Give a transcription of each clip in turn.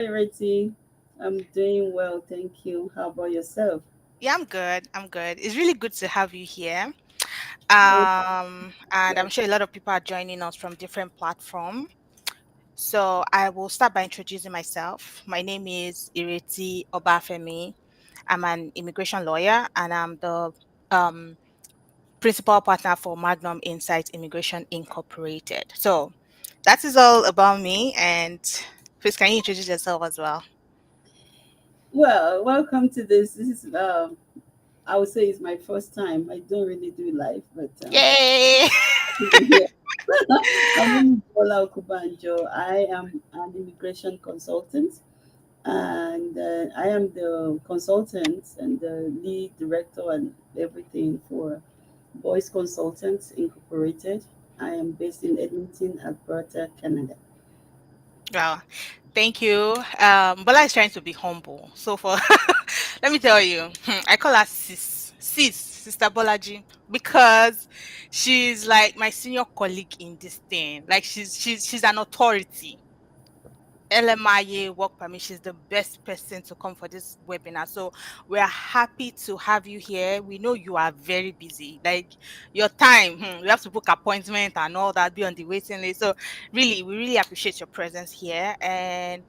Hey, Reti. I'm doing well, thank you. How about yourself? Yeah, I'm good. I'm good. It's really good to have you here. Oh, And I'm yes. sure a lot of people are joining us from different platforms. So I will start by introducing myself. My name is Ireti Obafemi. I'm an immigration lawyer and I'm the um, principal partner for Magnum Insight Immigration Incorporated. So that is all about me. And please, can you introduce yourself as well? Well, welcome to this. I would say it's my first time. I don't really do live, but Yay! yeah. My name is Bola Okubanjo. I am an immigration consultant, and I am the consultant and the lead director and everything for Voice Consultants Incorporated. I am based in Edmonton, Alberta, Canada. Wow, thank you. Bola is trying to be humble. So for let me tell you, I call her Sister Bolaji, because she's like my senior colleague in this thing. Like she's an authority. LMIA work permit. She's the best person to come for this webinar. So we are happy to have you here. We know you are very busy. Like your time, we have to book appointment and all that, be on the waiting list. So really, we really appreciate your presence here. And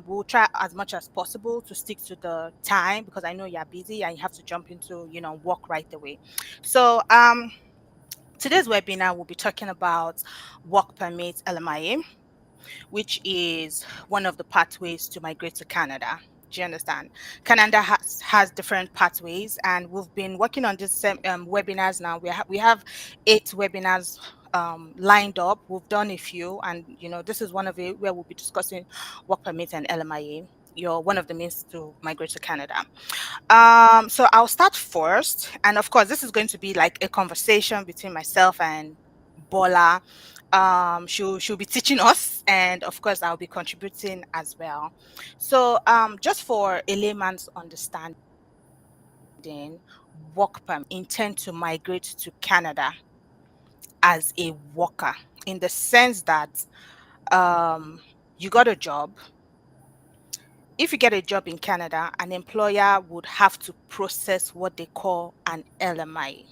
we'll try as much as possible to stick to the time because I know you're busy and you have to jump into, work right away. So today's webinar, we'll be talking about work permit LMIA, which is one of the pathways to migrate to Canada. Do you understand? Canada has different pathways, and we've been working on this webinars now. We have 8 webinars lined up. We've done a few, and this is one of it where we'll be discussing work permit and LMIA. You're one of the means to migrate to Canada. So I'll start first, and of course, this is going to be like a conversation between myself and Bola. She'll be teaching us, and of course, I'll be contributing as well. So, just for a layman's understanding, work permit intend to migrate to Canada as a worker, in the sense that um, you got a job. If you get a job in Canada, an employer would have to process what they call an LMIA.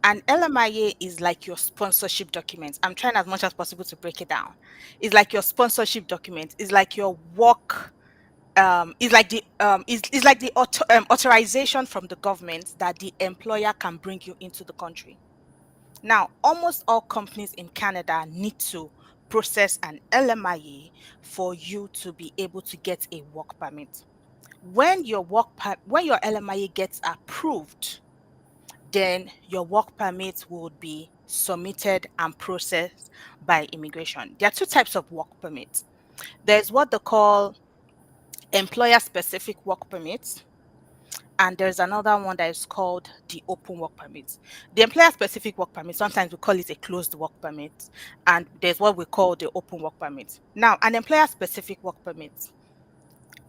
An LMIA is like your sponsorship document. I'm trying as much as possible to break it down. It's like your sponsorship document. It's like your work. It's like the authorization from the government that the employer can bring you into the country. Now, almost all companies in Canada need to process an LMIA for you to be able to get a work permit. When your LMIA gets approved, then your work permit would be submitted and processed by immigration. There are two types of work permits. There's what they call employer specific work permits, and there's another one that is called the open work permit. The employer specific work permit, sometimes we call it a closed work permit, and there's what we call the open work permit. Now, an employer specific work permit,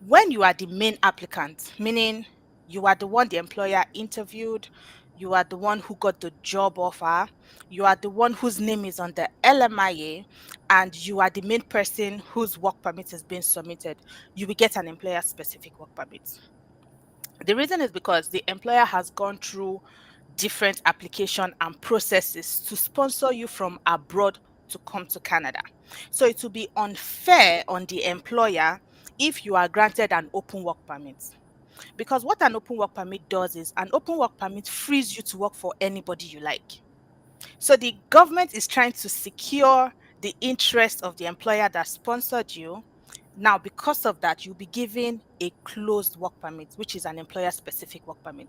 when you are the main applicant, meaning you are the one the employer interviewed, you are the one who got the job offer, you are the one whose name is on the LMIA, and you are the main person whose work permit is being submitted, you will get an employer specific work permit. The reason is because the employer has gone through different application and processes to sponsor you from abroad to come to Canada. So it will be unfair on the employer if you are granted an open work permit. Because what an open work permit does is an open work permit frees you to work for anybody you like. So the government is trying to secure the interest of the employer that sponsored you. Now, because of that, you'll be given a closed work permit, which is an employer specific work permit.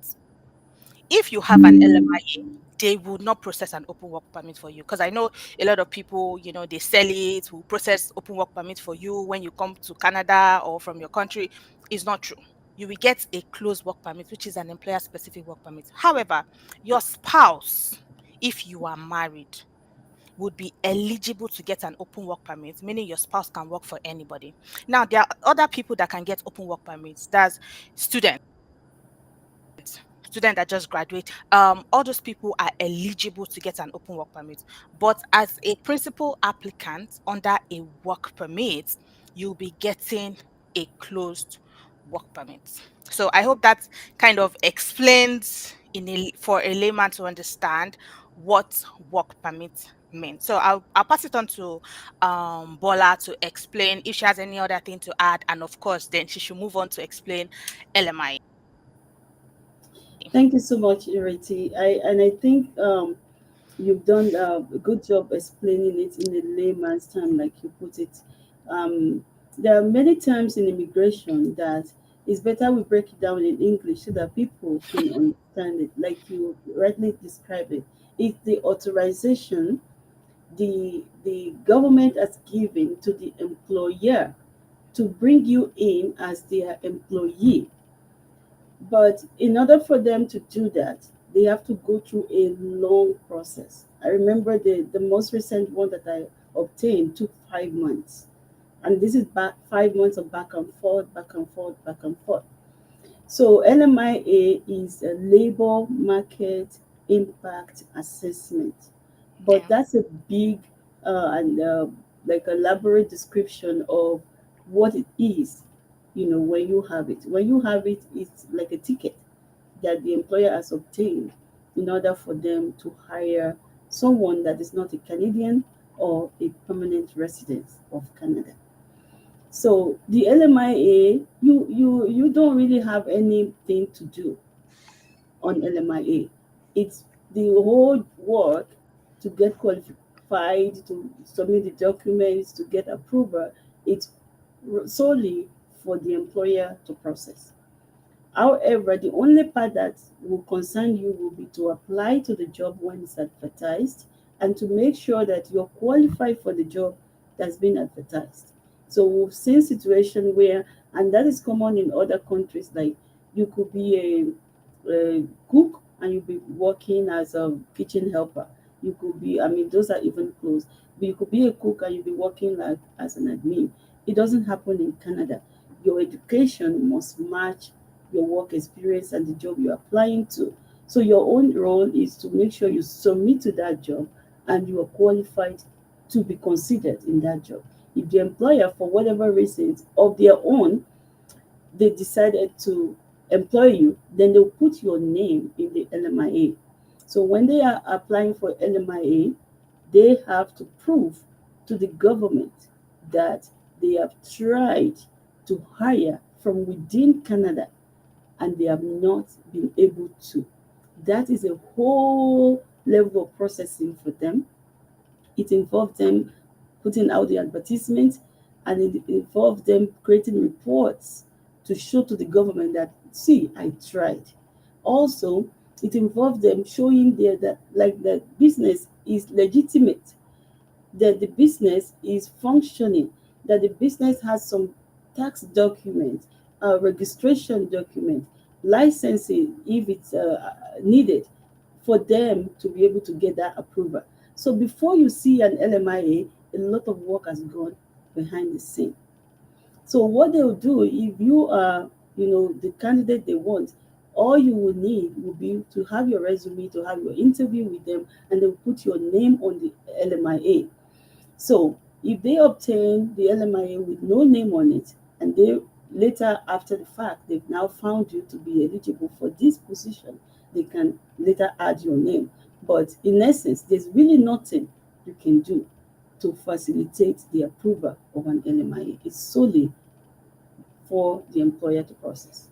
If you have an LMIA, they will not process an open work permit for you. Because I know a lot of people, they sell it, will process open work permit for you when you come to Canada or from your country. It's not true. You will get a closed work permit, which is an employer specific work permit. However, your spouse, if you are married, would be eligible to get an open work permit, meaning your spouse can work for anybody. Now, there are other people that can get open work permits. That's students, student that just graduate. All those people are eligible to get an open work permit. But as a principal applicant under a work permit, you'll be getting a closed work permit. So I hope that kind of explains for a layman to understand what work permit means. So I'll pass it on to Bola to explain if she has any other thing to add, and of course then she should move on to explain LMI. Thank you so much, Iriti. I think you've done a good job explaining it in a layman's term, like you put it. There are many terms in immigration that it's better we break it down in English so that people can understand it, like you rightly described it. It's the authorization the government has given to the employer to bring you in as their employee. But in order for them to do that, they have to go through a long process. I remember the most recent one that I obtained took 5 months. And this is back 5 months of back and forth, back and forth, back and forth. So LMIA is a labor market impact assessment, but Yeah. that's a big and like elaborate description of what it is. You know, when you have it, it's like a ticket that the employer has obtained in order for them to hire someone that is not a Canadian or a permanent resident of Canada. So the LMIA, you don't really have anything to do on LMIA. It's the whole work to get qualified, to submit the documents, to get approval. It's solely for the employer to process. However, the only part that will concern you will be to apply to the job when it's advertised and to make sure that you're qualified for the job that's been advertised. So we've seen situation where, and that is common in other countries, like you could be a cook and you'll be working as a kitchen helper. You could be, I mean, those are even close. But you could be a cook and you'll be working like as an admin. It doesn't happen in Canada. Your education must match your work experience and the job you're applying to. So your own role is to make sure you submit to that job and you are qualified to be considered in that job. If the employer, for whatever reasons of their own, they decided to employ you, then they'll put your name in the LMIA. So when they are applying for LMIA, they have to prove to the government that they have tried to hire from within Canada and they have not been able to. That is a whole level of processing for them. It involved them putting out the advertisement and it involved them creating reports to show to the government that, see, I tried. Also, it involved them showing there that like the business is legitimate, that the business is functioning, that the business has some tax document, registration document, licensing if it's needed for them to be able to get that approval. So before you see an LMIA, a lot of work has gone behind the scene. So what they'll do if you are, the candidate they want, all you will need will be to have your resume, to have your interview with them, and they'll put your name on the LMIA. So if they obtain the LMIA with no name on it, and they later, after the fact, they've now found you to be eligible for this position, they can later add your name. But in essence, there's really nothing you can do to facilitate the approval of an LMIA. It's solely for the employer to process.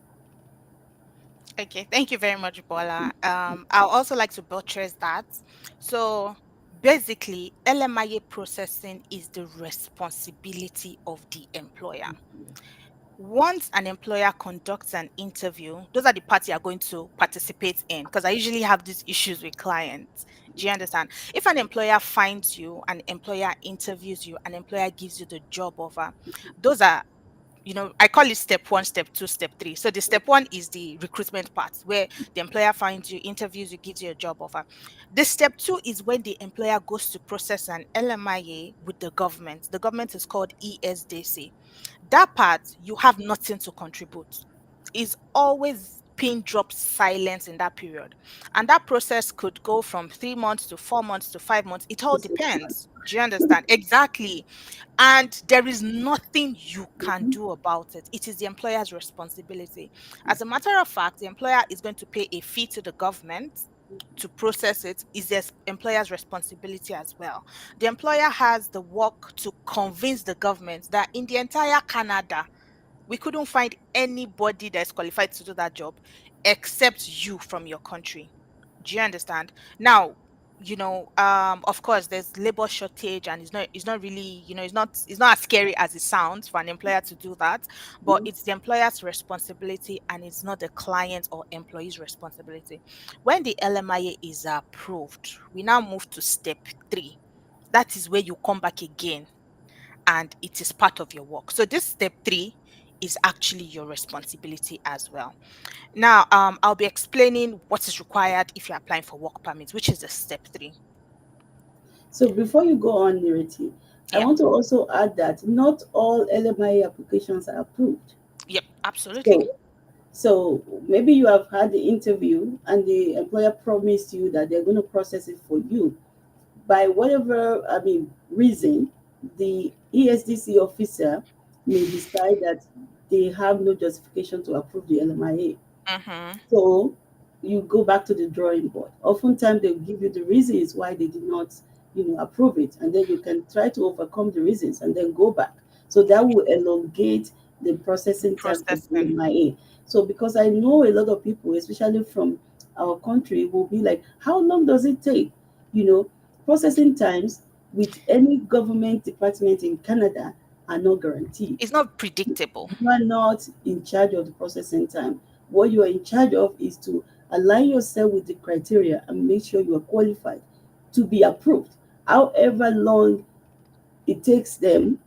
Okay, thank you very much, Bola. I'll also like to buttress that. So basically, LMIA processing is the responsibility of the employer. Once an employer conducts an interview, those are the parts you are going to participate in. Because I usually have these issues with clients. Do you understand? If an employer finds you, an employer interviews you, an employer gives you the job offer, those are, I call it step one, step two, step three. So the step one is the recruitment part where the employer finds you, interviews you, gives you a job offer. The step two is when the employer goes to process an LMIA with the government. The government is called ESDC. That part, you have nothing to contribute. Is always pin drops silence in that period. And that process could go from 3 months to 4 months to 5 months. It all To 6 months. depends. Do you understand? Exactly. And there is nothing you can Mm-hmm. do about it. It is the employer's responsibility. As a matter of fact, the employer is going to pay a fee to the government to process it. Is the employer's responsibility as well. The employer has the work to convince the government that in the entire Canada, we couldn't find anybody that's qualified to do that job except you from your country. Do you understand? Now, of course, there's labor shortage, and it's not really, it's not as scary as it sounds for an employer to do that, but Mm-hmm. it's the employer's responsibility, and it's not the client or employee's responsibility. When the LMIA is approved, we now move to step 3. That is where you come back again, and it is part of your work. So this step 3 is actually your responsibility as well. Now, I'll be explaining what is required if you're applying for work permits, which is the step 3. So before you go on, Niriti, I Yeah. want to also add that not all LMIA applications are approved. Yep. Absolutely. So, so maybe you have had the interview and the employer promised you that they're going to process it for you. By whatever, I mean, reason, the ESDC officer may decide that they have no justification to approve the LMIA. Mm-hmm. So you go back to the drawing board. Oftentimes they'll give you the reasons why they did not, approve it, and then you can try to overcome the reasons and then go back. So that will elongate the processing time for the Processing. LMIA. So because I know a lot of people, especially from our country, will be like, how long does it take? You know, processing times with any government department in Canada are not guaranteed. It's not predictable. You are not in charge of the processing time. What you are in charge of is to align yourself with the criteria and make sure you are qualified to be approved. However long it takes them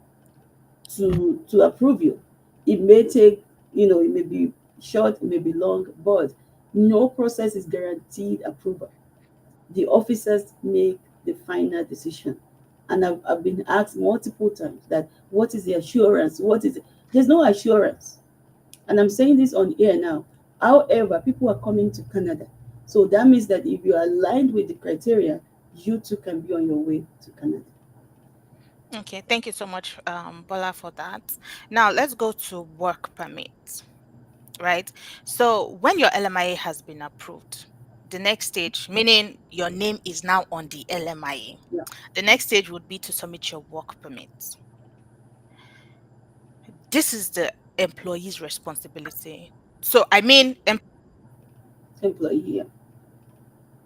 to approve you, it may take, it may be short, it may be long, but no process is guaranteed approval. The officers make the final decision. And I've been asked multiple times that what is the assurance? What is it? There's no assurance. And I'm saying this on air now. However, people are coming to Canada. So that means that if you are aligned with the criteria, you too can be on your way to Canada. Okay. Thank you so much, Bola, for that. Now let's go to work permit. Right. So when your LMIA has been approved, the next stage, meaning your name is now on the LMIA, Yeah, the next stage would be to submit your work permit. This is the employee's responsibility. So, I mean, employee here.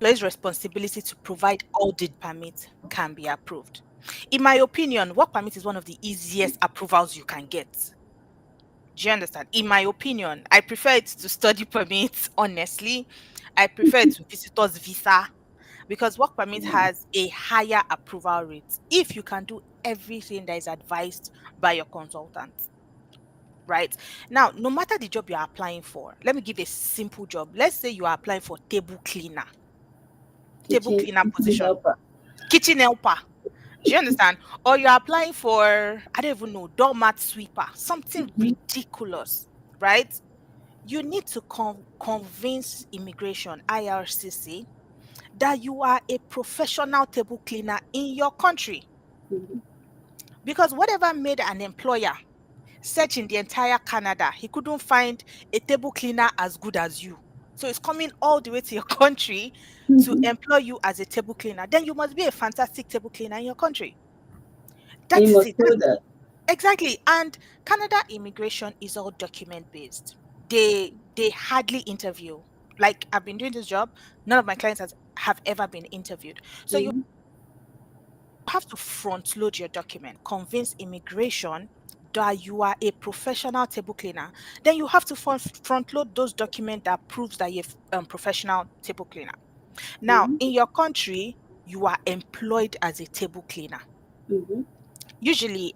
employee's responsibility to provide all the permits can be approved. In my opinion, work permit is one of the easiest approvals you can get. Do you understand? In my opinion, I prefer it to study permits, honestly. I prefer it to visitor's visa because work permit Yeah. has a higher approval rate if you can do everything that is advised by your consultant. Right now, no matter the job you are applying for, let me give a simple job. Let's say you are applying for table cleaner Kitchen position, helper. kitchen helper. Do you understand? Or you're applying for, I don't even know, doormat sweeper, something Mhm. ridiculous, right? You need to convince immigration, IRCC, that you are a professional table cleaner in your country. Mhm. Because whatever made an employer search in the entire Canada, he couldn't find a table cleaner as good as you. So it's coming all the way to your country to Mhm. employ you as a table cleaner. Then you must be a fantastic table cleaner in your country. And That you is must it. show that. Exactly. And Canada immigration is all document based. They hardly interview. Like I've been doing this job, none of my clients have ever been interviewed. So you Mhm. have to front load your document, convince immigration that you are a professional table cleaner. Then you have to front load those documents that proves that you're a professional table cleaner. Now, Mhm. in your country, you are employed as a table cleaner. Mhm. Usually,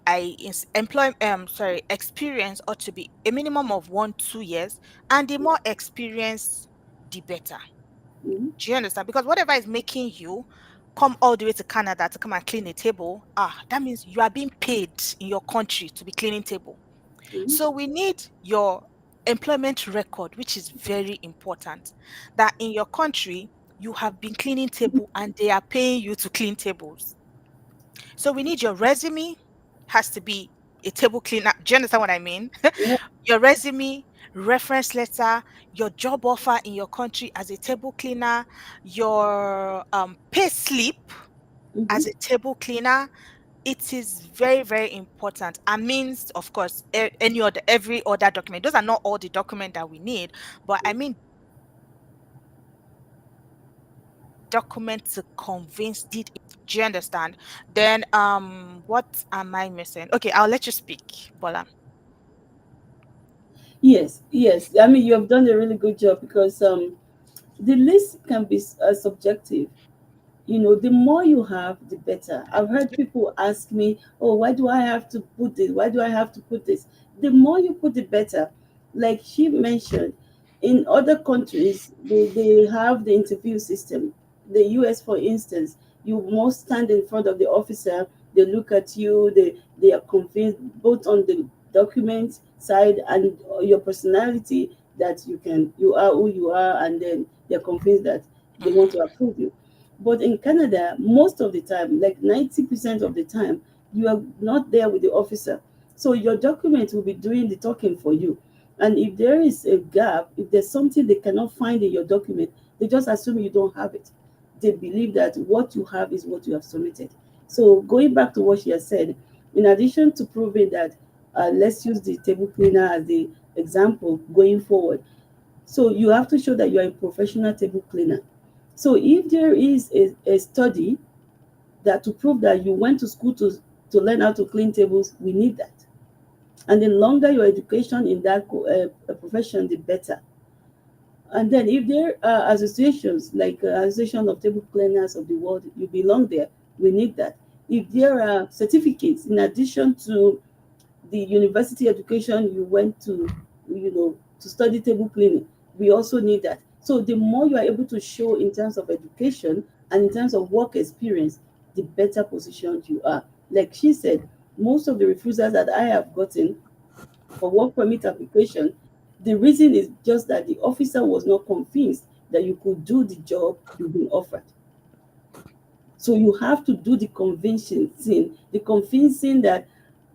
experience ought to be a minimum of 1 2 years, and the more experience, the better. Mhm. Do you understand? Because whatever is making you come all the way to Canada to come and clean a table, that means you are being paid in your country to be cleaning table. Mhm. So we need your employment record, which is very important, that in your country you have been cleaning table and they are paying you to clean tables. So we need your resume has to be a table cleaner. Do you understand what I mean? Yeah. Your resume, reference letter, your job offer in your country as a table cleaner, your pay slip Hmm. as a table cleaner. It is very, very important. And means, of course, any other every other document. Those are not all the document that we need, but I mean document to convince did. Do you understand? Then what am I missing? Okay, I'll let you speak, Bola. Yes, yes. I mean, you have done a really good job because the list can be subjective. You know, the more you have, the better. I've heard people ask me, oh, why do I have to put this? Why do I have to put this? The more you put, the better. Like she mentioned, in other countries, they have the interview system. The US, for instance, you must stand in front of the officer. They look at you. They are convinced both on the document side and your personality that you are who you are, and then they're convinced that they want to Mm-hmm. approve you. But in Canada, most of the time, like 90% of the time, you are not there with the officer. So your document will be doing the talking for you. And if there is a gap, if there's something they cannot find in your document, they just assume you don't have it. They believe that what you have is what you have submitted. So going back to what she has said, in addition to proving that, let's use the table cleaner as the example going forward. So you have to show that you are a professional table cleaner. So if there is a study that to prove that you went to school to learn how to clean tables, we need that. And the longer your education in that profession, the better. And then if there are associations like Association of Table Cleaners of the World, you belong there, we need that. If there are certificates in addition to the university education you went to, to study table cleaning, we also need that. So the more you are able to show in terms of education and in terms of work experience, the better positioned you are. Like she said, most of the refusals that I have gotten for work permit application, the reason is just that the officer was not convinced that you could do the job you've been offered. So you have to do the convincing that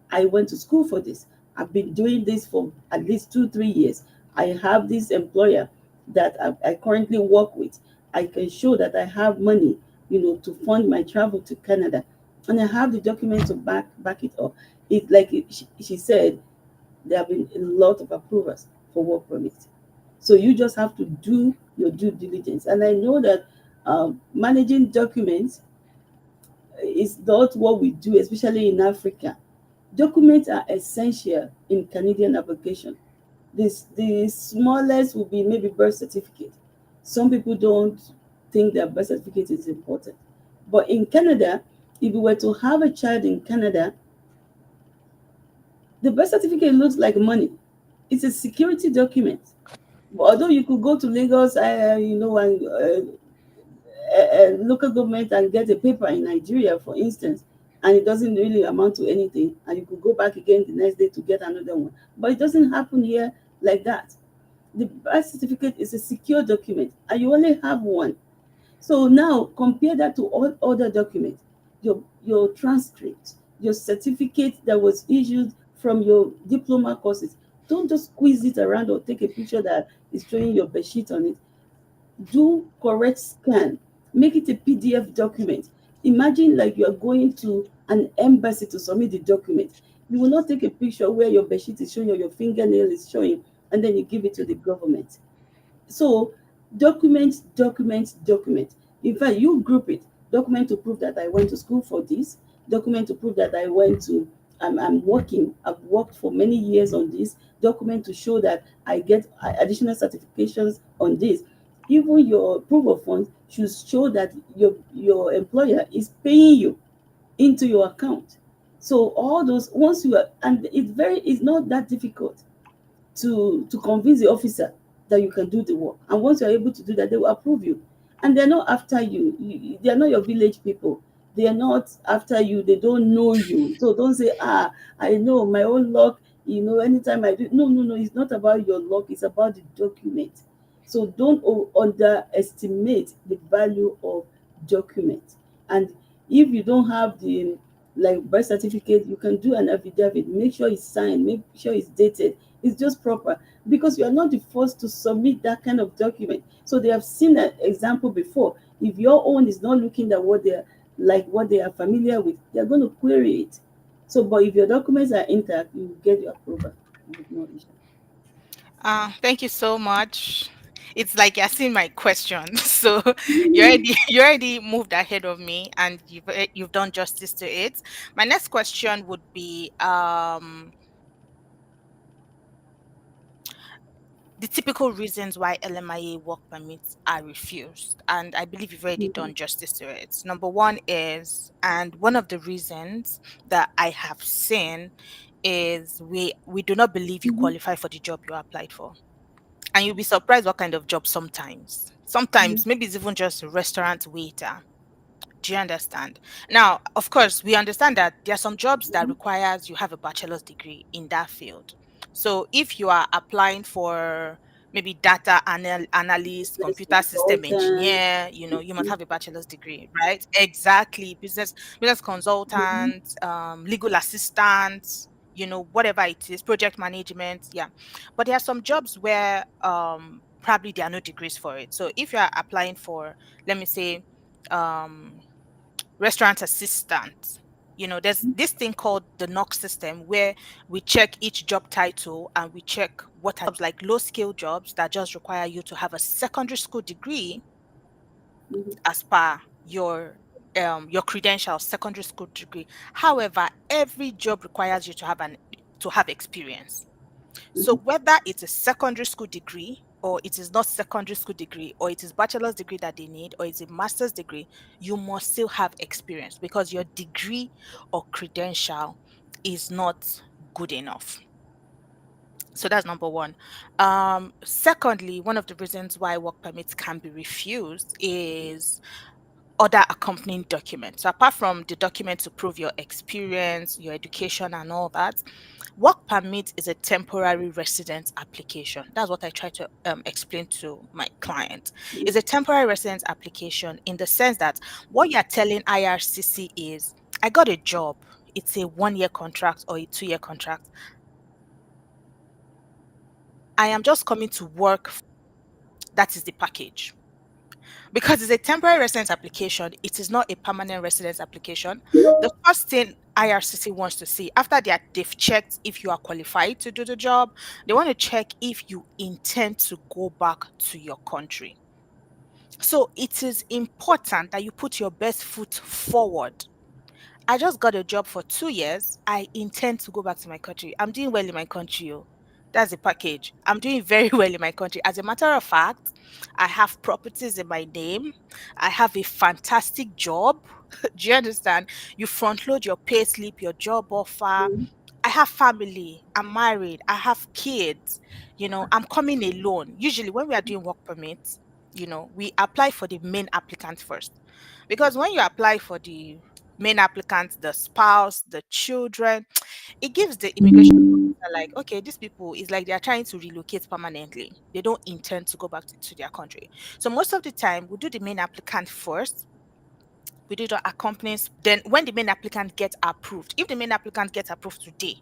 I went to school for this. I've been doing this for at least 2, 3 years. I have this employer that I currently work with. I can show that I have money, to fund my travel to Canada, and I have the document to back it up. It's like she said, there have been a lot of approvals for work permits. So you just have to do your due diligence. And I know that managing documents is not what we do, especially in Africa. Documents are essential in Canadian application. The smallest will be maybe birth certificate. Some people don't think that birth certificate is important. But in Canada, if you were to have a child in Canada, the birth certificate looks like money. It's a security document. Although you could go to Lagos, and local government and get a paper in Nigeria, for instance, and it doesn't really amount to anything, and you could go back again the next day to get another one. But it doesn't happen here like that. The birth certificate is a secure document, and you only have one. So now compare that to all other documents, your transcript, your certificate that was issued from your diploma courses. Don't just squeeze it around or take a picture that is showing your bedsheet on it. Do correct scan, make it a PDF document. Imagine like you are going to an embassy to submit the document. You will not take a picture where your bedsheet is showing or your fingernail is showing, and then you give it to the government. So document, document, document. In fact, you group it. Document to prove that I went to school for this. Document to prove that I went to, I'm working, I've worked for many years on this. Document to show that I get additional certifications on this. Even your proof of funds should show that your employer is paying you into your account. So all those, once you are, and it's not that difficult to convince the officer that you can do the work. And once you're able to do that, they will approve you. And they're not after you. They're not your village people. They are not after you. They don't know you. So don't say, I know my own luck. Anytime I do, no, no, no, it's not about your luck, it's about the document. So don't underestimate the value of document. And if you don't have the, like, birth certificate, you can do an affidavit. Make sure it's signed, make sure it's dated, it's just proper, because you are not the first to submit that kind of document. So they have seen an example before. If your own is not looking at what they are familiar with, they're going to query it. So, but if your documents are intact, you will get your approval with no issue. Thank you so much. It's like you're seeing my question, so you already moved ahead of me, and you've done justice to it. My next question would be the typical reasons why LMIA work permits are refused, and I believe you've already Mhm, done justice to it. Number one is, and one of the reasons that I have seen is we do not believe you mhm, qualify for the job you applied for. And you'll be surprised what kind of job sometimes. mhm, Sometimes maybe it's even just a restaurant waiter. Do you understand? Now, of course, we understand that there are some jobs that mhm, requires you have a bachelor's degree in that field. So if you are applying for maybe data analyst, business computer system consultant. engineer, you must Mhm, have a bachelor's degree, right? Exactly. Business mhm, consultant, legal assistant, whatever it is, project management, yeah. But there are some jobs where probably there are no degrees for it. So if you are applying for, let me say, um restaurant assistant. There's this thing called the knock system where we check each job title and we check what are jobs, like low skill jobs that just require you to have a secondary school degree mhm, as per your credentials, secondary school degree. However, every job requires you to have experience. So mhm, whether it's a secondary school degree or it is not secondary school degree or it is bachelor's degree that they need or it's a master's degree, you must still have experience because your degree or credential is not good enough. So that's number one. Secondly, one of the reasons why work permits can be refused is other accompanying documents. So apart from the document to prove your experience, your education, and all that, work permit is a temporary residence application. That's what I try to explain to my client. It's a temporary residence application in the sense that what you're telling IRCC is, I got a job. It's a 1 year contract or a 2 year contract. I am just coming to work. That is the package. Because it's a temporary residence application, it is not a permanent residence application. The first thing IRCC wants to see after they've checked if you are qualified to do the job, they want to check if you intend to go back to your country. So it is important that you put your best foot forward. I just got a job for 2 years. I intend to go back to my country. I'm doing well in my country. Oh. That's the package. I'm doing very well in my country. As a matter of fact, I have properties in my name. I have a fantastic job. Do you understand? You front load your pay slip, your job offer. mhm, I have family. I'm married. I have kids. I'm coming alone. Usually, when we are doing work permits, we apply for the main applicant first. Because when you apply for the main applicant, the spouse, the children, it gives the immigration officer like, okay, these people is like they are trying to relocate permanently. They don't intend to go back to their country. So most of the time, we do the main applicant first. We do the accompanies. Then when the main applicant gets approved, if the main applicant gets approved today,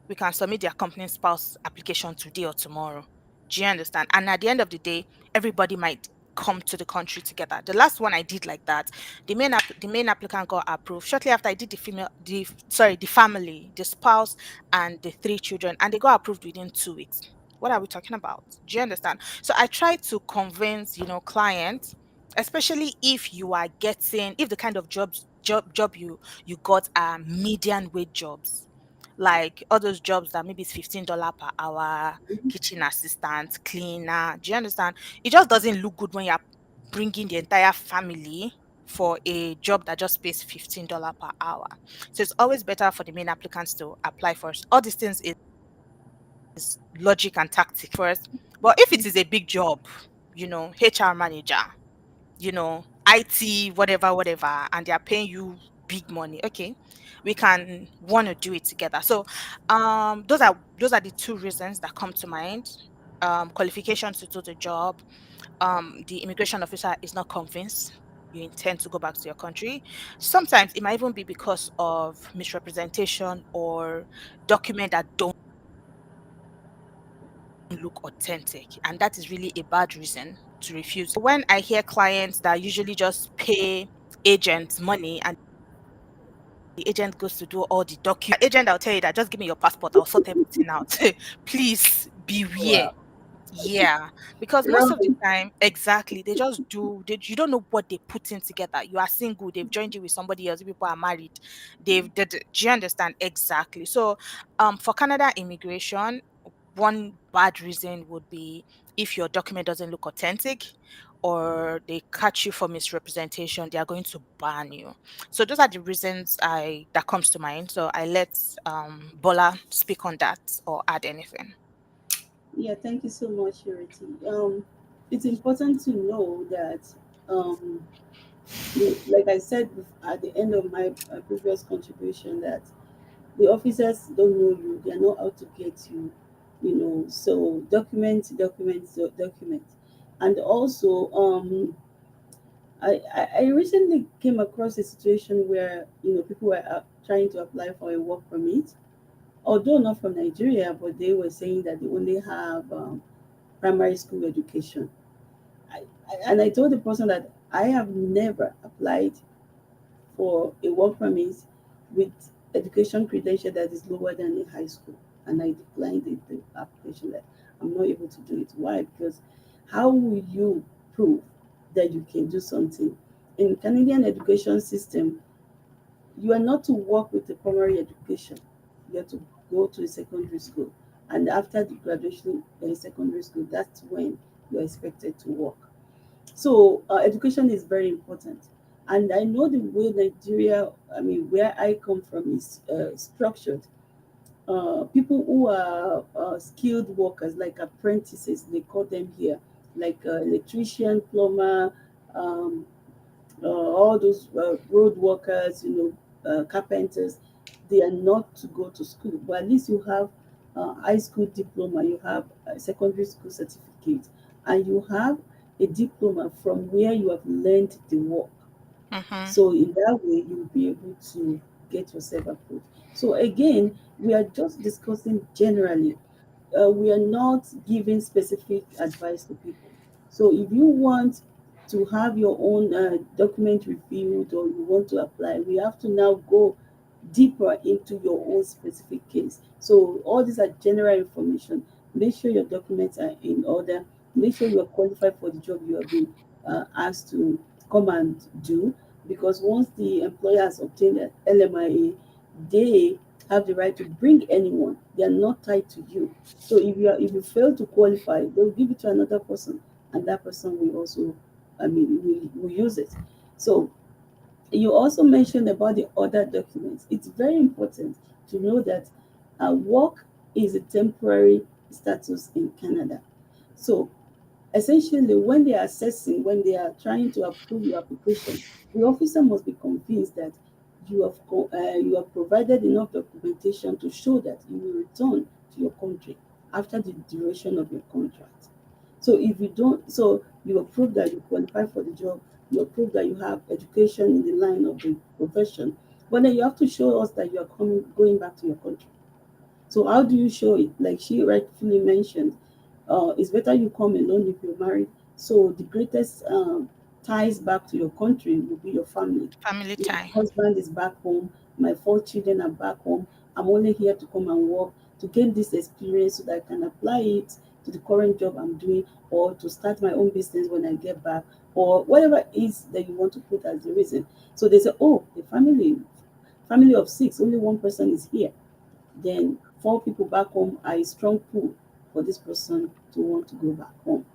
we can submit the accompanying spouse application today or tomorrow. Do you understand? And at the end of the day, everybody might come to the country together. The last one I did like that, the main applicant got approved. Shortly after, I did the family, the spouse, and the three children, and they got approved within 2 weeks. What are we talking about? Do you understand? So I try to convince, clients, especially if the kind of job you got are median wage jobs, like all those jobs that maybe it's $15 per hour, kitchen assistant, cleaner. Do you understand? It just doesn't look good when you're bringing the entire family for a job that just pays $15 per hour. So it's always better for the main applicants to apply first. All these things is logic and tactic first. But if it is a big job, HR manager, IT, whatever, whatever, and they are paying you big money, okay. we can want to do it together. So those are the two reasons that come to mind. Qualifications to do the job. The immigration officer is not convinced you intend to go back to your country. Sometimes it might even be because of misrepresentation or document that don't look authentic, and that is really a bad reason to refuse. When I hear clients that usually just pay agents money and the agent goes to do all the documents, agent, I'll tell you that just give me your passport, I'll sort everything out. Please beware. Wow. Yeah, because most of the Robin. time, exactly, they just you don't know what they put in together. You are single, they've joined you with somebody else, you people are married. Do you understand? Exactly. So, for Canada immigration, one bad reason would be if your document doesn't look authentic or they catch you for misrepresentation, they are going to ban you. So those are the reasons I that comes to mind. So I let Bola speak on that or add anything. Yeah, thank you so much, Purity. It's important to know that, um, like I said at the end of my previous contribution, that the officers don't know you, they are not out to get you, So document. And also, I recently came across a situation where, people were trying to apply for a work permit, although not from Nigeria, but they were saying that they only have primary school education. And I told the person that I have never applied for a work permit with education credential that is lower than a high school. And I declined the application that I'm not able to do it. Why? Because how will you prove that you can do something? In Canadian education system, you are not to work with the primary education. You have to go to a secondary school. And after the graduation in secondary school, that's when you're expected to work. So education is very important. And I know the way Nigeria, I mean, where I come from is structured. People who are skilled workers, like apprentices, they call them here, like electrician, plumber, um, all those road workers, carpenters, they are not to go to school. But at least you have high school diploma, you have a secondary school certificate, and you have a diploma from where you have learned the work. Mm-hmm. So in that way, you'll be able to get yourself approved. So again, we are just discussing generally. We are not giving specific advice to people. So if you want to have your own document reviewed or you want to apply, we have to now go deeper into your own specific case. So all these are general information. Make sure your documents are in order. Make sure you are qualified for the job you have been asked to come and do. Because once the employer has obtained an LMIA, they have the right to bring anyone. They are not tied to you. So if you fail to qualify, they'll give it to another person, and that person will also, I mean, will use it. So you also mentioned about the other documents. It's very important to know that work is a temporary status in Canada. So essentially, when they are assessing, when they are trying to approve your application, the officer must be convinced that you have provided enough documentation to show that you will return to your country after the duration of your contract. So if you don't, so you have proved that you qualify for the job, you have proved that you have education in the line of the profession, but then you have to show us that you are going back to your country. So how do you show it? Like she rightfully mentioned, it's better you come alone if you're married. So the greatest ties back to your country will be your family. Family My time. husband is back home. My 4 children are back home. I'm only here to come and work to gain this experience so that I can apply it to the current job I'm doing or to start my own business when I get back or whatever it is that you want to put as the reason. So they say, oh, the family of six, only one person is here, then 4 people back home are a strong pull for this person to want to go back home.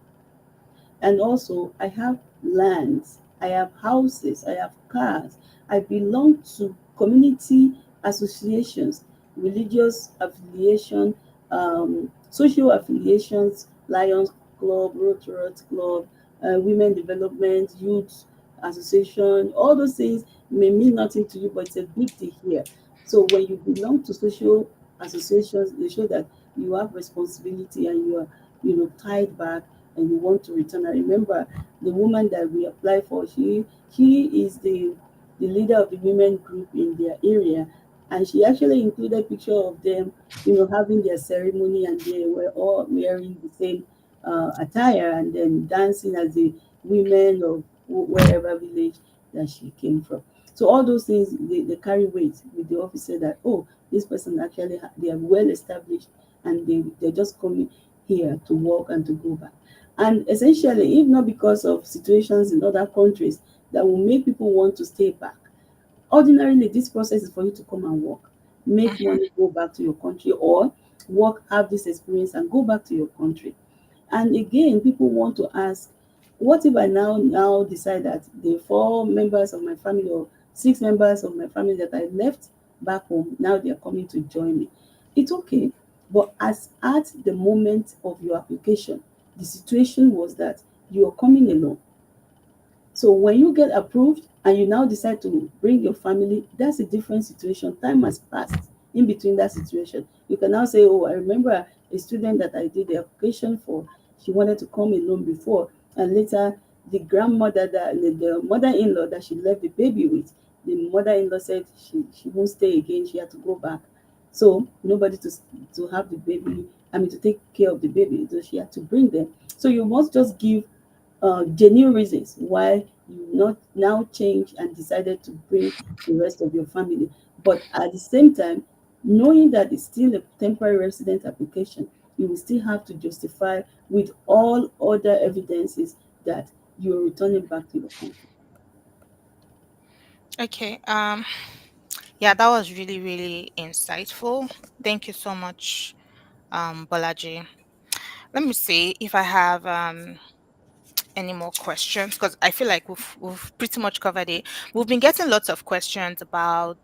And also, I have lands, I have houses, I have cars. I belong to community associations, religious affiliation, social affiliations, Lions Club, Rotary Club, Women Development, Youth Association. All those things may mean nothing to you, but it's a big deal here. So when you belong to social associations, they show that you have responsibility and you are, tied back and you want to return. I remember the woman that we applied for, she is the leader of the women group in their area, and she actually included picture of them, having their ceremony, and they were all wearing the same attire and then dancing as the women of wherever village that she came from. So all those things, they carry weight with the officer that, oh, this person actually they are well established, and they're just coming here to work and to go back. And essentially, if not because of situations in other countries that will make people want to stay back, ordinarily this process is for you to come and work, make Mhm. money, go back to your country, or work, have this experience and go back to your country. And again, people want to ask, what if I now decide that the 4 members of my family or 6 members of my family that I left back home, now they're coming to join me? It's okay. But as at the moment of your application, the situation was that you're coming alone. So when you get approved and you now decide to bring your family, that's a different situation. Time has passed in between that situation. You can now say, oh, I remember a student that I did the application for. She wanted to come alone before, and later the grandmother, the mother-in-law that she left the baby with, the mother-in-law said she won't stay again. She had to go back. So nobody to have the baby, I mean to take care of the baby. So she had to bring them. So you must just give genuine reasons why you not now change and decided to bring the rest of your family. But at the same time, knowing that it's still a temporary resident application, you will still have to justify with all other evidences that you're returning back to your country. Okay. Yeah, that was really, really insightful. Thank you so much, Bolaji. Let me see if I have any more questions because I feel like we've pretty much covered it. We've been getting lots of questions about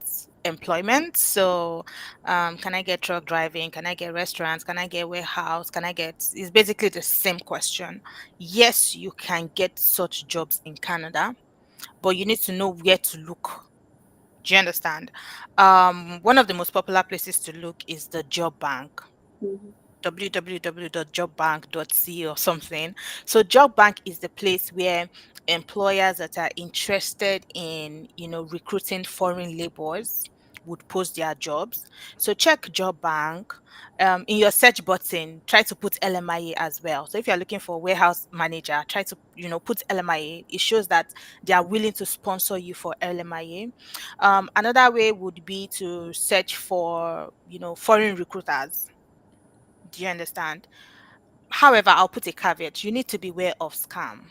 employment. So, can I get truck driving? Can I get restaurants? Can I get warehouse? Can I get? It's basically the same question. Yes, you can get such jobs in Canada, but you need to know where to look. Do you understand? One of the most popular places to look is the job bank, Mhm. www.jobbank.ca or something. So job bank is the place where employers that are interested in, recruiting foreign laborers would post their jobs. So check job bank. In your search button, try to put LMIA as well. So if you're looking for a warehouse manager, try to, put LMIA. It shows that they are willing to sponsor you for LMIA. Another way would be to search for, foreign recruiters. Do you understand? However, I'll put a caveat. You need to beware of scam.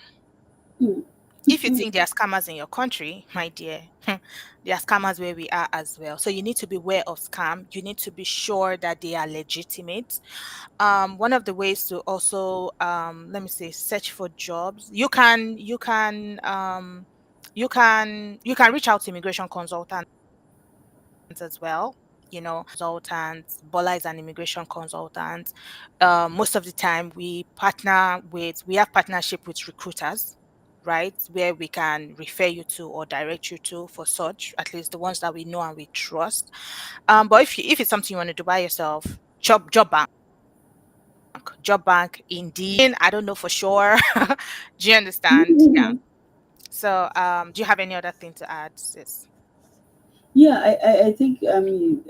Mm. If you think there are scammers in your country, my dear, there are scammers where we are as well. So you need to beware of scam. You need to be sure that they are legitimate. One of the ways to also, let me say, search for jobs. You can reach out to immigration consultants as well. Consultants. Bola is an immigration consultant. Most of the time, we have partnership with recruiters, right, where we can refer you to or direct you to for such, at least the ones that we know and we trust. But if it's something you want to do by yourself, job bank, indeed. I don't know for sure. Do you understand? Yeah. So, do you have any other thing to add, sis? Yeah, I think I mean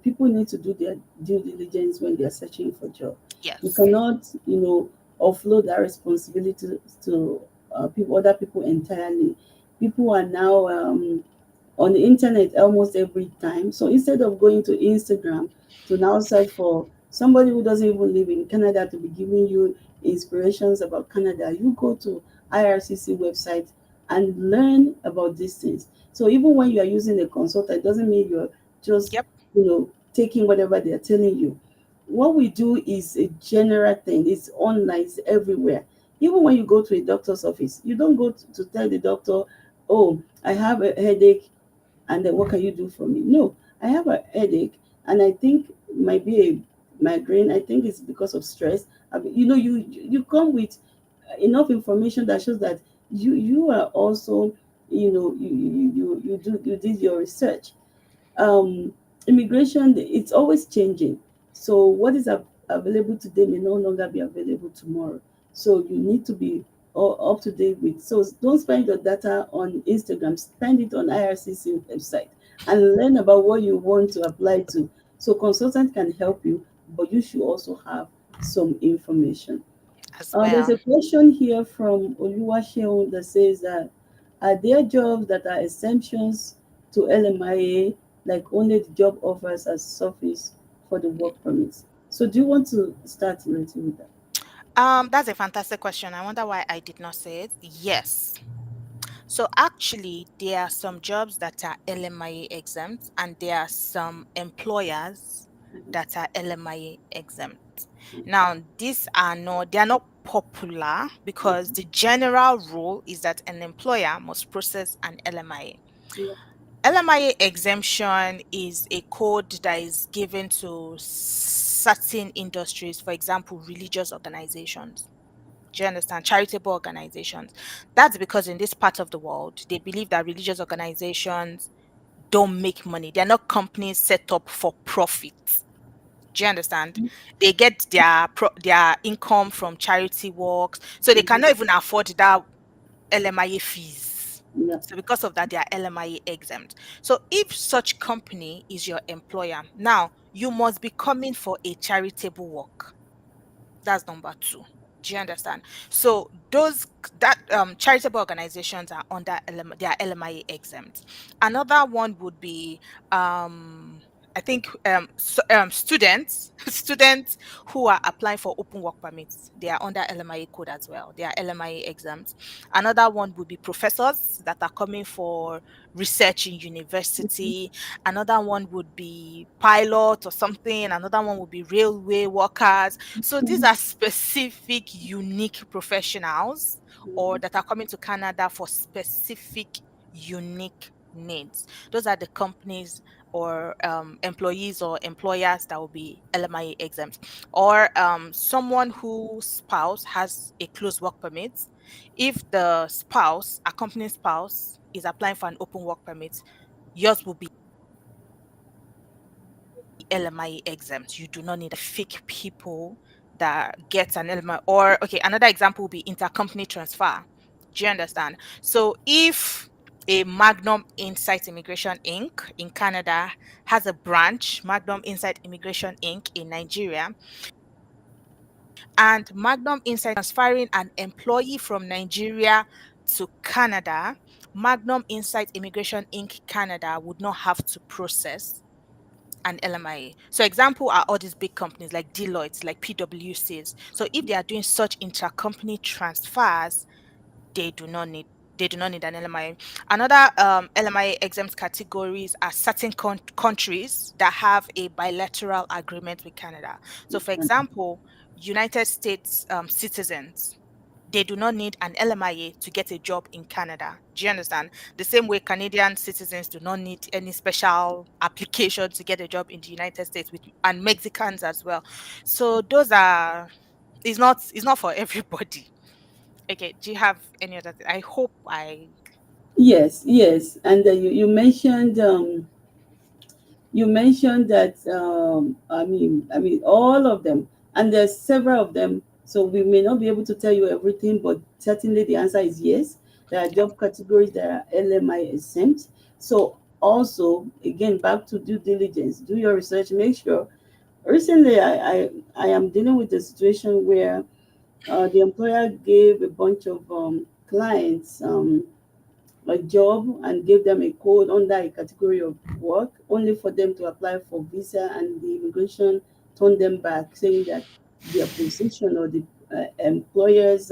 people need to do their due diligence when they are searching for job. You Yes. cannot, offload that responsibility to people, other people entirely. People are now on the internet almost every time. So instead of going to Instagram to now search for somebody who doesn't even live in Canada to be giving you inspirations about Canada, you go to IRCC website and learn about these things. So even when you are using a consultant, it doesn't mean you're just, Yep. taking whatever they're telling you. What we do is a general thing. It's online, it's everywhere. Even when you go to a doctor's office, you don't go to tell the doctor, oh, I have a headache, and then what can you do for me? No, I have a headache, and I think it might be a migraine. I think it's because of stress. You come with enough information that shows that you are also, you did your research. immigration, it's always changing. So what is available today may no longer be available tomorrow. So you need to be up to date with. So don't spend your data on Instagram, spend it on IRCC website and learn about what you want to apply to. So consultant can help you, but you should also have some information. as There's well. a question here from Oluwaseun that says that, are there jobs that are exemptions to LMIA, like only the job offers as surface for the work permits? So do you want to start relating with that? That's a fantastic question. I wonder why I did not say it. Yes. So actually, there are some jobs that are LMIA exempt, and there are some employers that are LMIA exempt. Now, they are not popular because the general rule is that an employer must process an LMIA. Yeah. LMIA exemption is a code that is given to certain industries, for example, religious organizations. Do you understand? Charitable organizations. That's because in this part of the world, they believe that religious organizations don't make money. They're not companies set up for profit. Do you understand? They get their income from charity works, so they Mhm. cannot even afford that LMIA fees. Yeah. So because of that, they are LMIA exempt. So if such company is your employer, now you must be coming for a charitable work. That's number two. Do you understand? So those that charitable organizations are under they are LMIA exempt. Another one would be I think students students who are applying for open work permits, they are under LMIA code as well. They are LMIA exempt. Another one would be professors that are coming for research in university. Another one would be pilot or something. Another one would be railway workers. So these Mhm. are specific, unique professionals or Mhm. that are coming to Canada for specific, unique needs. Those are the companies or employees or employers that will be LMIA exempt. Or someone whose spouse has a closed work permit. If the spouse, accompanying spouse, is applying for an open work permit, yours will be LMIA exempt. You do not need a fake people that gets an LMI. Or okay, another example would be intercompany transfer. Do you understand? So if a Magnum Insight Immigration Inc. in Canada has a branch, Magnum Insight Immigration Inc. in Nigeria, and Magnum Insight transferring an employee from Nigeria to Canada, Magnum Insight Immigration Inc. Canada would not have to process and LMIA. So example are all these big companies like Deloitte, like PwCs. So if they are doing such intercompany transfers, they do not need they do not need an LMIA. Another LMIA exempt categories are certain countries that have a bilateral agreement with Canada. So, for example, United States citizens, they do not need an LMIA to get a job in Canada. Do you understand? The same way Canadian citizens do not need any special application to get a job in the United States, with and Mexicans as well. So those are it's not for everybody. Okay, do you have any other thing? I hope I Yes, yes. And you mentioned that I mean all of them, and there's several of them, so we may not be able to tell you everything, but certainly the answer is yes. There are yeah. job categories that are LMI exempt. So also, again, back to due diligence, do your research, make sure. Recently I am dealing with a situation where the employer gave a bunch of clients a job and gave them a code under a category of work, only for them to apply for visa, and the immigration turned them back, saying that their position or the employer's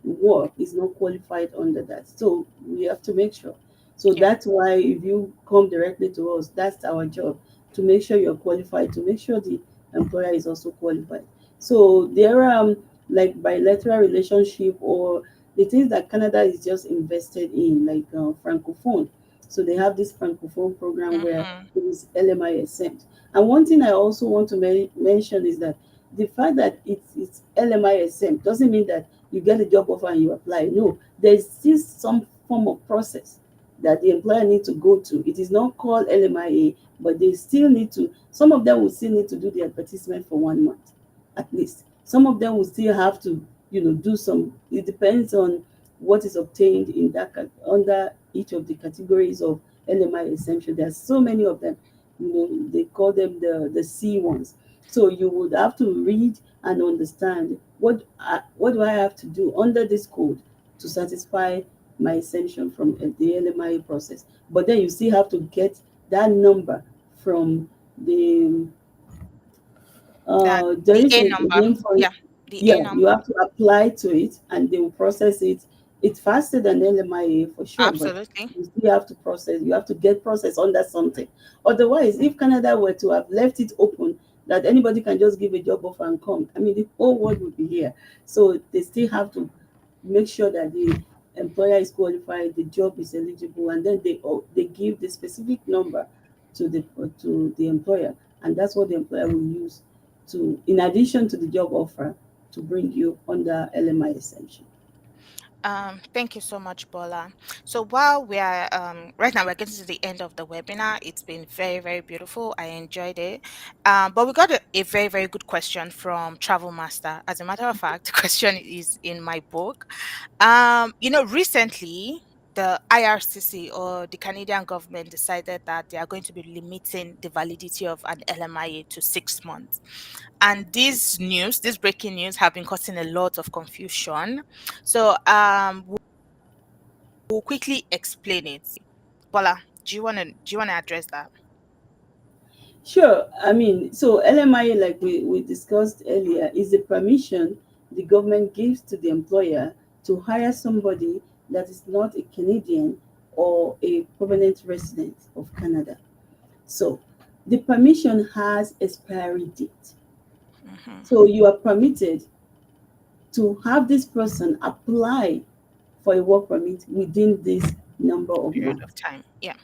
work is not qualified under that. So we have to make sure. So Yeah. that's why if you come directly to us, that's our job, to make sure you're qualified, to make sure the employer is also qualified. So there are like bilateral relationship, or the things that Canada is just invested in, like francophone. So they have this francophone program where Mm-hmm. it is LMI exempt. And one thing I also want to mention is that the fact that it's LMI exempt doesn't mean that you get a job offer and you apply. No, there's still some form of process. that the employer need to go to. It is not called LMIA, but they still need to, some of them will still need to do the advertisement for 1 month at least. Some of them will still have to, do some, it depends on what is obtained in that under each of the categories of LMI exemption. There are so many of them. They call them the C ones. So you would have to read and understand what do I have to do under this code to satisfy my exemption from the LMI process. But then you still have to get that number from the there The is A a number. name for it. Yeah, the A Yeah, you number. have to apply to it and they will process it. It's faster than LMIA for sure, but Absolutely. you still have to process, you have to get processed under something. Otherwise, if Canada were to have left it open that anybody can just give a job offer and come, I mean, the whole world would be here. So they still have to make sure that the employer is qualified, the job is eligible, and then they give the specific number to the employer, and that's what the employer will use to, in addition to the job offer, to bring you under LMI exemption. Thank you so much, Bola. So while we are right now, we're getting to the end of the webinar. It's been very, very beautiful. I enjoyed it. But we got a very, very good question from Travel Master. As a matter of fact, the question is in my book. Recently the IRCC, or the Canadian government, decided that they are going to be limiting the validity of an LMIA to 6 months. And this breaking news, have been causing a lot of confusion. So we'll quickly explain it. Bola, do you wanna address that? Sure. I mean, so LMIA, like we discussed earlier, is the permission the government gives to the employer to hire somebody that is not a Canadian or a permanent resident of Canada. So the permission has expiry date. Hmm. So you are permitted to have this person apply for a work permit within this number of Period of months. time. Yeah.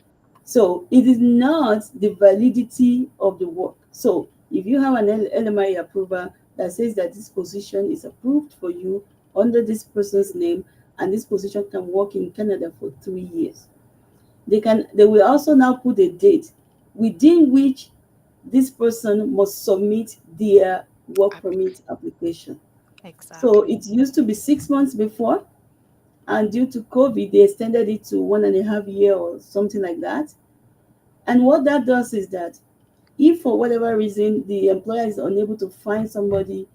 So it is not the validity of the work. So if you have an LMI approval that says that this position is approved for you under this person's name, and this position can work in Canada for 3 years, they will also now put a date within which this person must submit their work permit application. So Exactly. it used to be 6 months before, and due to COVID, they extended it to 1.5 year or something like that. And what that does is that if for whatever reason the employer is unable to find somebody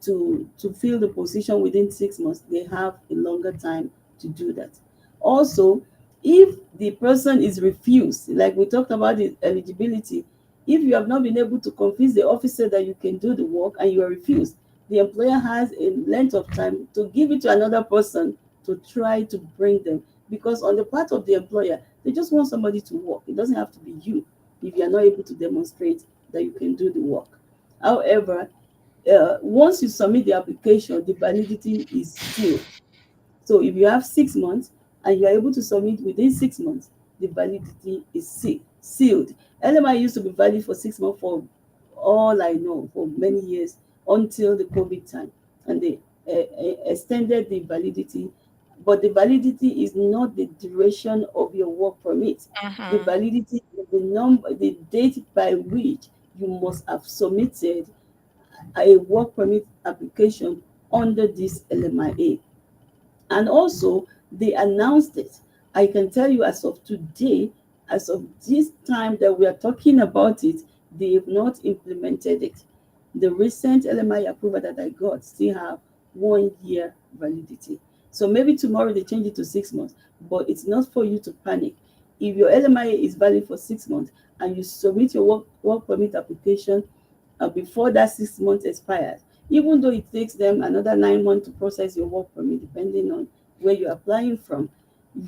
to fill the position within 6 months, they have a longer time to do that. Also, if the person is refused, like we talked about the eligibility, if you have not been able to convince the officer that you can do the work and you are refused, the employer has a length of time to give it to another person to try to bring them. Because on the part of the employer, they just want somebody to work. It doesn't have to be you if you are not able to demonstrate that you can do the work. However, once you submit the application, the validity is sealed. So if you have 6 months and you are able to submit within 6 months, the validity is sealed. LMI used to be valid for 6 months for all I know, for many years until the COVID time, and they extended the validity. But the validity is not the duration of your work permit. The Hmm. validity is the date by which you must have submitted a work permit application under this LMIA. And also, they announced it. I can tell you, as of today, as of this time that we are talking about it, they have not implemented it. The recent LMI approval that I got still have 1 year validity. So maybe tomorrow they change it to 6 months, but it's not for you to panic. If your LMI is valid for 6 months and you submit your work permit application before that 6 months expires, even though it takes them another 9 months to process your work permit, depending on where you're applying from,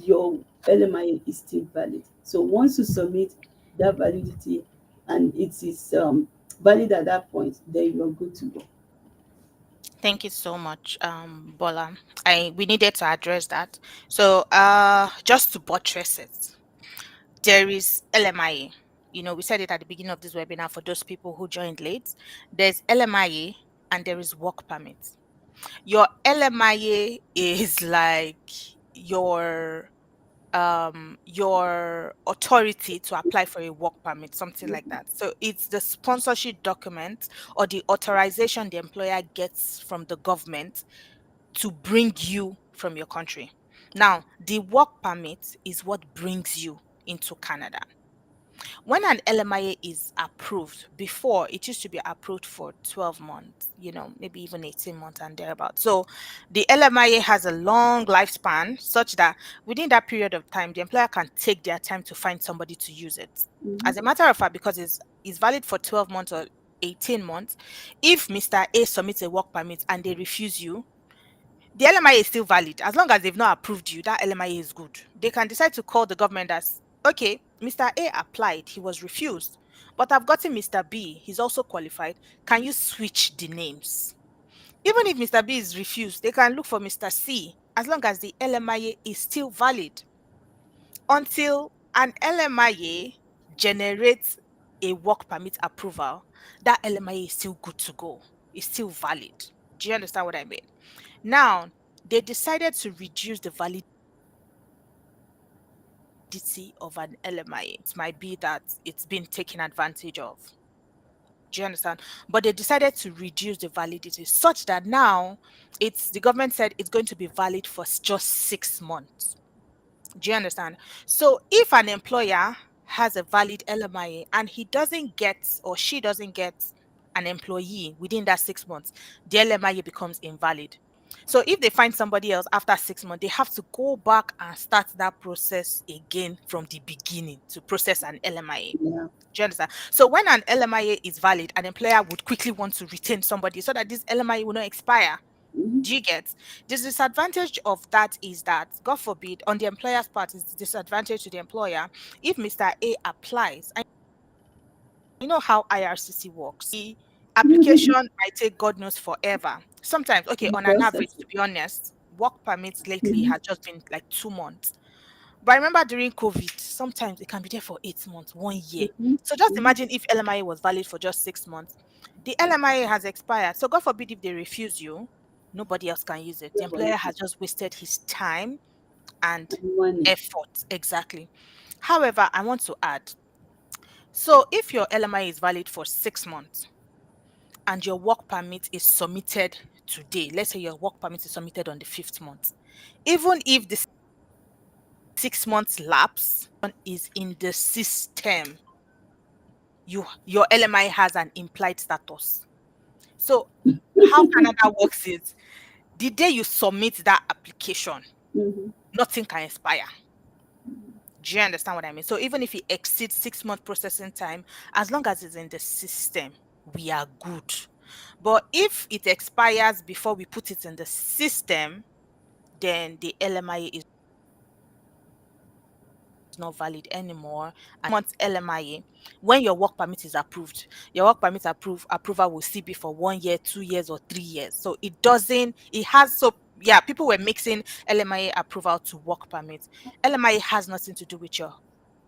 your LMI is still valid. So once you submit that validity and it is valid at that point, then you're good to go. Thank you so much, Bola. I We needed to address that. So just to buttress it, there is LMIA. We said it at the beginning of this webinar for those people who joined late. There's LMIA and there is work permit. Your LMIA is like your your authority to apply for a work permit, something like that. So it's the sponsorship document or the authorization the employer gets from the government to bring you from your country. Now, the work permit is what brings you into Canada. When an LMIA is approved, before it used to be approved for 12 months, maybe even 18 months and thereabout. So the LMIA has a long lifespan such that within that period of time, the employer can take their time to find somebody to use it. Mm-hmm. As a matter of fact, because it's valid for 12 months or 18 months, if Mr. A submits a work permit and they refuse you, the LMIA is still valid. As long as they've not approved you, that LMIA is good. They can decide to call the government as, okay, Mr. A applied, he was refused, but I've gotten Mr. B, he's also qualified. Can you switch the names? Even if Mr. B is refused, they can look for Mr. C as long as the LMIA is still valid. Until an LMIA generates a work permit approval, that LMIA is still good to go. It's still valid. Do you understand what I mean? Now, they decided to reduce the validity of an LMIA. It might be that it's been taken advantage of. Do you understand? But they decided to reduce the validity such that now the government said it's going to be valid for just 6 months. Do you understand? So if an employer has a valid LMIA and he doesn't get or she doesn't get an employee within that 6 months, the LMIA becomes invalid. So if they find somebody else after 6 months, they have to go back and start that process again from the beginning to process an LMIA. Yeah. Do you understand? So when an LMIA is valid, an employer would quickly want to retain somebody so that this LMIA will not expire. Mm-hmm. Do you get? The disadvantage of that is that, God forbid, on the employer's part, is the disadvantage to the employer. If Mr. A applies, and you know how IRCC works, the application might take God knows forever. Sometimes, okay, You on an average, process to it. be honest, work permits lately Mm-hmm. has just been like 2 months. But I remember during COVID, sometimes it can be there for 8 months, 1 year. Mm-hmm. So just Mm-hmm. imagine if LMIA was valid for just 6 months. The LMIA has expired. So God forbid if they refuse you, nobody else can use it. The Nobody. employer has just wasted his time and And money. effort. Exactly. However, I want to add, so if your LMIA is valid for 6 months and your work permit is submitted today, let's say your work permit is submitted on the fifth month, even if the 6 months lapse is in the system, your LMI has an implied status. So how Canada works is the day you submit that application, Mm-hmm. nothing can expire. Do you understand what I mean? So even if it exceeds 6 month processing time, as long as it's in the system, we are good. But if it expires before we put it in the system, then the LMI is not valid anymore. And months LMIA, when your work permit is approved, your work permit approval will still be for 1 year, 2 years, or 3 years. So it doesn't, it has so yeah, people were mixing LMIA approval to work permit. LMIA has nothing to do with your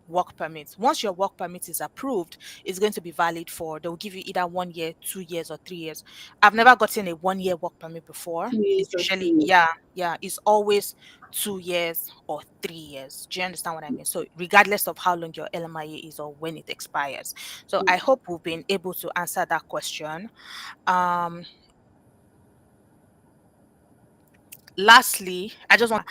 work permit. Once your work permit is approved, it's going to be valid for, they'll give you either 1 year, 2 years, or 3 years. I've never gotten a 1 year work permit before. 2 years It's or usually, 3 years. yeah, it's always 2 years or 3 years. Do you understand what I mean? So regardless of how long your LMIA is or when it expires. So I hope we've been able to answer that question. Um Lastly, I just want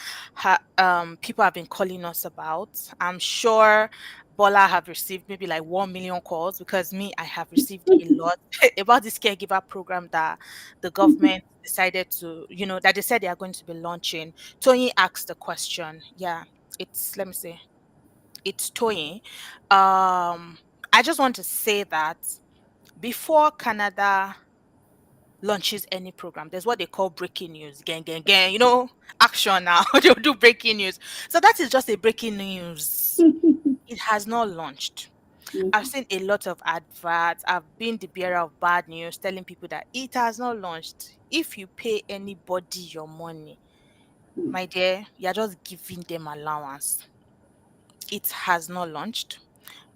people have been calling us about. I'm sure Bola have received maybe like 1 million calls, because me, I have received a lot about this caregiver program that the government decided to, that they said they are going to be launching. Tony asked the question. Yeah, let me say, it's Tony. I just want to say that before Canada launches any program, there's what they call breaking news. Gang, gang, gang, action now. They'll do breaking news. So that is just a breaking news. It has not launched. I've Mm-hmm. seen a lot of adverts. I've been the bearer of bad news, telling people that it has not launched. If you pay anybody your money, my dear, you're just giving them allowance. It has not launched.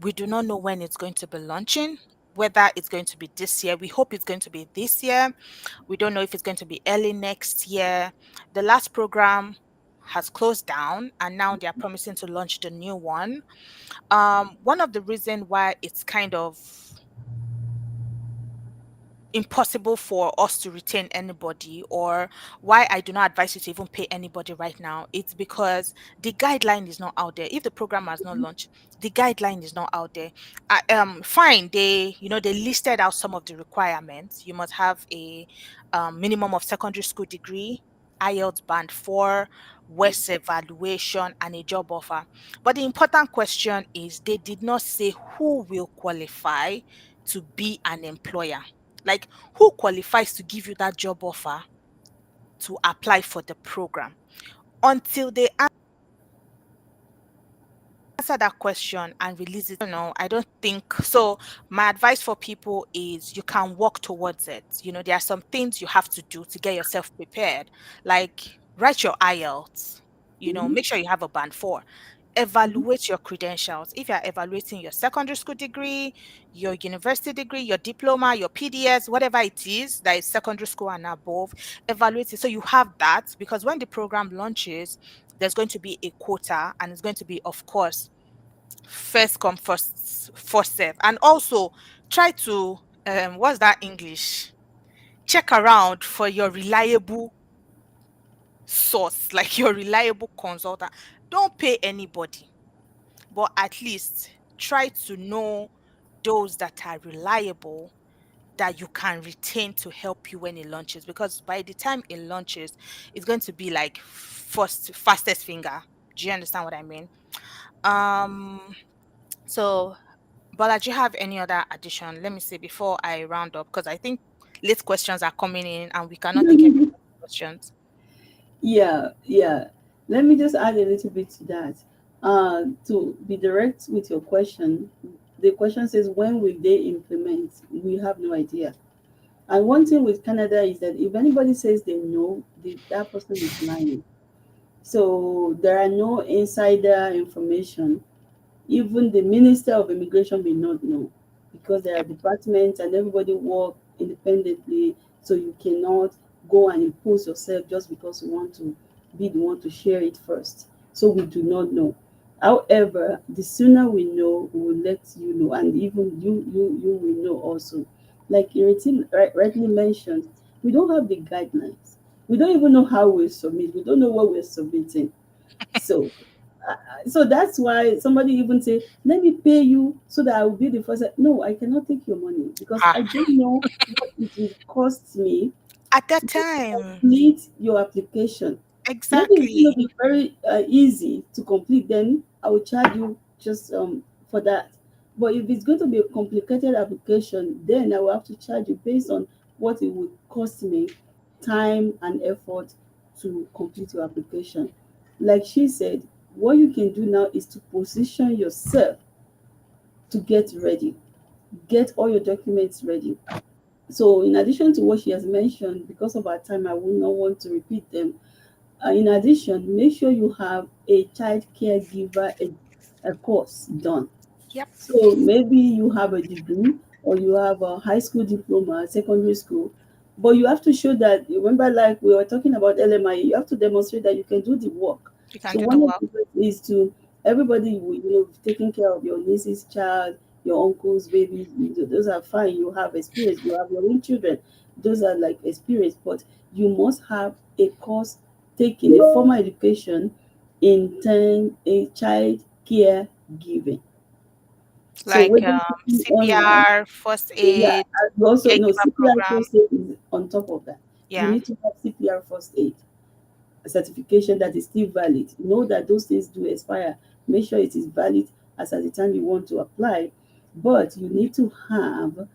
We do not know when it's going to be launching, whether it's going to be this year. We hope it's going to be this year. We don't know if it's going to be early next year. The last program has closed down, and now they are promising to launch the new one. One of the reason why it's kind of impossible for us to retain anybody, or why I do not advise you to even pay anybody right now, it's because the guideline is not out there. If the program has not launched, the guideline is not out there. Fine, they, they listed out some of the requirements. You must have a minimum of secondary school degree, IELTS band 4, WES evaluation, and a job offer. But the important question is they did not say who will qualify to be an employer. Like, who qualifies to give you that job offer to apply for the program? Until they answer that question and release it, I don't think so. My advice for people is you can work towards it. There are some things you have to do to get yourself prepared, like write your IELTS, Mhm. make sure you have a band 4. Mhm. Evaluate your credentials. If you're evaluating your secondary school degree, your university degree, your diploma, your PDS, whatever it is that is secondary school and above, evaluate it so you have that, because when the program launches, there's going to be a quota, and it's going to be, of course, first come first serve. And also try to what's that English? Check around for your reliable source, like your reliable consultant. Don't pay anybody, but at least try to know those that are reliable, that you can retain to help you when it launches, because by the time it launches, it's going to be like first fastest finger. Do you understand what I mean? um so, Bola, do you have any other addition? Let me see before I round up, because I think late questions are coming in and we cannot take every questions. Yeah, yeah. Let me just add a little bit to that. To be direct with your question, the question says, when will they implement? We have no idea. And one thing with Canada is that if anybody says they know, that person is lying. So there are no insider information. Even the Minister of Immigration may not know, because there are Yep, departments and everybody work independently. So you cannot go and impose yourself just because you want to be the one to share it first. So we do not know. However, the sooner we know, we will let you know, and even you will know also. Like Iriti rightly mentioned, we don't have the guidelines. We don't even know how we submit. We don't know what we're submitting. So so that's why somebody even say, let me pay you so that I will be the first. No, I cannot take your money because ah, I don't know what it will cost me at that to time, complete your application. Maybe it's going to exactly. be very easy to complete, then I will charge you just for that. But if it's going to be a complicated application, then I will have to charge you based on what it would cost me, time and effort to complete your application. Like she said, what you can do now is to position yourself to get ready, get all your documents ready. So, in addition to what she has mentioned, because of our time, I will not want to repeat them. In addition, make sure you have a child caregiver a course done. Yep, So maybe you have a degree or you have a high school diploma, secondary school, but you have to show that, remember, like we were talking about LMIA, you have to demonstrate that you can do the work. you can So do the one of work. the ways is to everybody, taking care of your niece's child, your uncle's baby. Those are fine. You have experience. You have your own children. Those are like experience, but you must have a course taking a formal education in a child care giving. So Like whether it's online, CPR, first yeah, aid, and you also know caregiver CPR program. first aid is on top of that. You Yeah, need to have CPR first aid, a certification that is still valid. Know that those things do expire. Make sure it is valid as at the time you want to apply. But you need to have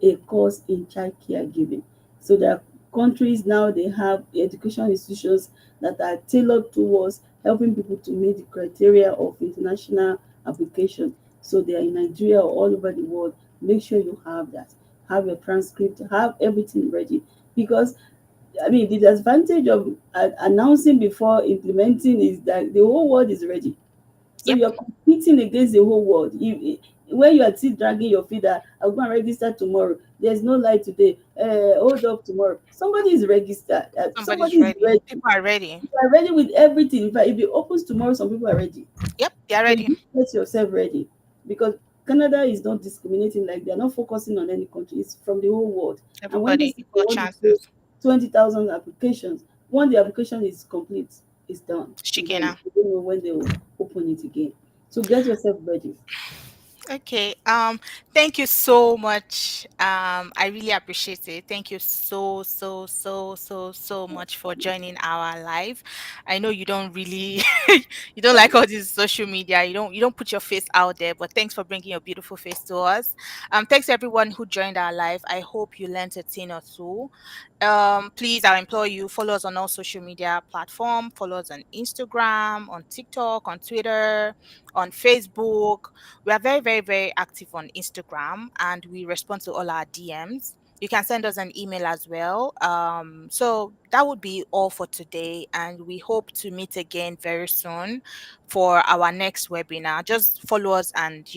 a course in child caregiving. So there are countries now, they have education institutions that are tailored towards helping people to meet the criteria of international application. So they are in Nigeria or all over the world. Make sure you have that. Have your transcript, have everything ready. Because I mean, the disadvantage of announcing before implementing is that the whole world is ready. So yep, you're competing against the whole world. when you are still dragging your feet that I'll go and register tomorrow, there's no light today, hold up tomorrow, somebody is registered, Somebody's somebody is ready. ready. People are ready. You are ready with everything. In fact, if it opens tomorrow, some people are ready. Yep, they are So ready. you get yourself ready, because Canada is not discriminating, like they're not focusing on any country. It's from the whole world. And when they Everybody say they equal want to take chances. 20,000 applications, when the application is complete, it's done. And then Shikena. you don't know when they will open it again. So get yourself ready. Okay. Thank you so much. I really appreciate it. Thank you so much for joining our live. I know you don't really you don't like all this social media. You don't put your face out there, but thanks for bringing your beautiful face to us. Thanks everyone who joined our live. I hope you learned a thing or two. Please, I implore you, follow us on all social media platform. Follow us on Instagram, on TikTok, on Twitter, on Facebook. We are very, very, very active on Instagram, and we respond to all our DMs. You can send us an email as well. So that would be all for today, and we hope to meet again very soon for our next webinar. Just follow us and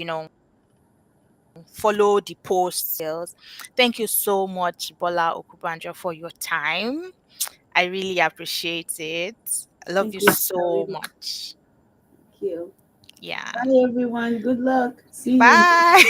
follow the posts. Thank you so much, Bola Okubanjo, for your time. I really appreciate it. I love Thank you you. I so really much. thank you. Yeah. Bye everyone. Good luck. See you in Bye.